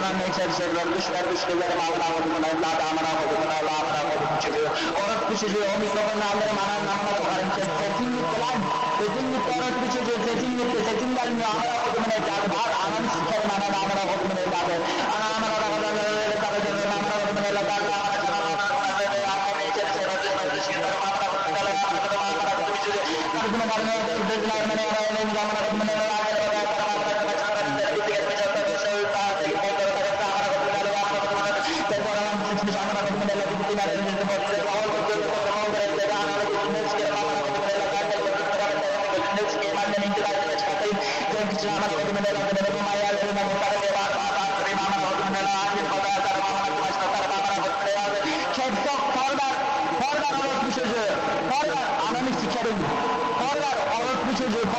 Ana meyçer şeyler düşler düşler mağla oldu la da amana oldu la amana oldu çıkıyor. Orası düşüyor. O mikrofonun alırım ananın namına kokarım. Sesin gitti lan. Sesin gitti orası düşüyor. Sesin gitti. Sesin gelmiyor. Amana oldu mu evladı. Var ananı sikerim ananı amana oldu mu evladı. Ana amana oldu mu evladı. Amana oldu mu evladı. Ana meyçer şeyler düşler mağla oldu la da amana oldu çıkıyor. Kardeşime kardeşime dediler beni arayın amana oldu mu evladı. Ananı sikerim. Horlar, orospu çocuğu.